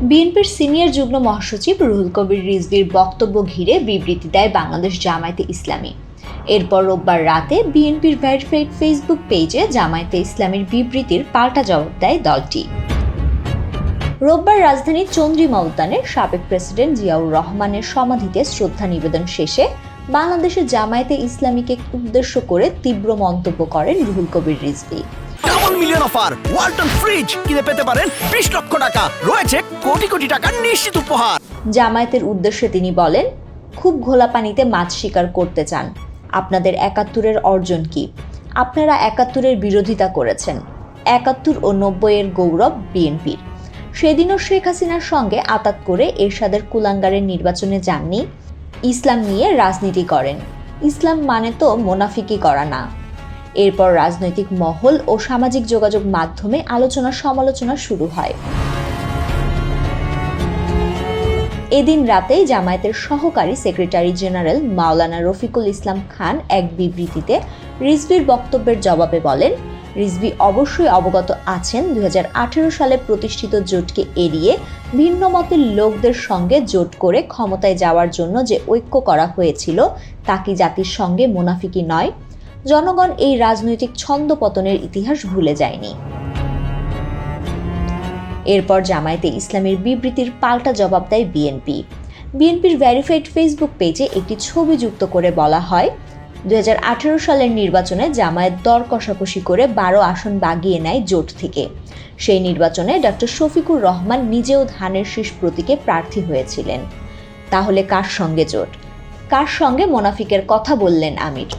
বিএনপির সিনিয়র যুগ্ম মহাসচিব রুহুল কবির রিজভীর বক্তব্য ঘিরে বিবৃতি দেয় বাংলাদেশ জামায়াতে ইসলামী। এরপর রোববার রাতে বিএনপির ভেরিফাইড ফেসবুক পেজে জামায়াতে ইসলামীর বিবৃতির পাল্টা জবাব দেয় দলটি। রোববার রাজধানীর চন্দ্রিমা উদ্যানে সাবেক প্রেসিডেন্ট জিয়াউর রহমানের সমাধিতে শ্রদ্ধা নিবেদন শেষে বাংলাদেশের জামায়াতে ইসলামীকে উদ্দেশ্য করে তীব্র মন্তব্য করেন Ruhul Kabir Rizvi. Double million offer Walton fridge কিনে পেতে পারেন 20 লক্ষ টাকা, রয়েছে কোটি কোটি টাকার নিশ্চিত উপহার। জামায়াতের উদ্দেশ্যে তিনি বলেন, খুব ঘোলা পানিতে মাছ শিকার করতে চান। আপনাদের ৭১-এর অর্জন কি? আপনারা ৭১-এর বিরোধিতা করেছেন। ৭১ ও ৯০-এর গৌরব বিএনপির। সেদিনও শেখ হাসিনার সঙ্গে আতাত করে এরশাদের কুলাঙ্গারের নির্বাচনে যাননি। ইসলাম নিয়ে রাজনীতি করেন। ইসলাম মানে তো মোনাফিকি করা না। এরপর রাজনৈতিক মহল ও সামাজিক যোগাযোগ মাধ্যমে আলোচনা সমালোচনা শুরু হয়। এদিন রাতেই জামায়াতের সহকারী সেক্রেটারি জেনারেল মাওলানা রফিকুল ইসলাম খান এক বিবৃতিতে রিজভীর বক্তব্যের জবাবে বলেন, রিজভী অবশ্যই অবগত আছেন ২০১৮ সালে প্রতিষ্ঠিত জোটকে এড়িয়ে ভিন্ন মতের লোকদের সঙ্গে জোট করে ক্ষমতায় যাওয়ার জন্য যে ঐক্য করা হয়েছিল তা কি জাতির সঙ্গে মুনাফিকি নয়? জনগণ এই রাজনৈতিক ছন্দপতনের ইতিহাস ভুলে যায়নি। এরপর জামায়াতে ইসলামীর বিবৃতির পাল্টা জবাব দেয় বিএনপি। বিএনপির ভেরিফাইড ফেসবুক পেজে একটি ছবি যুক্ত করে বলা হয়, ২০১৮ সালের নির্বাচনে জামায়াত দর কষাকষি করে ১২ আসন বাগিয়ে নেয় জোট থেকে। সেই নির্বাচনে ডক্টর শফিকুর রহমান নিজেও ধানের শীষ প্রতীকে প্রার্থী হয়েছিলেন। তাহলে কার সঙ্গে জোট? কার সঙ্গে মোনাফিকের কথা বললেন আমির?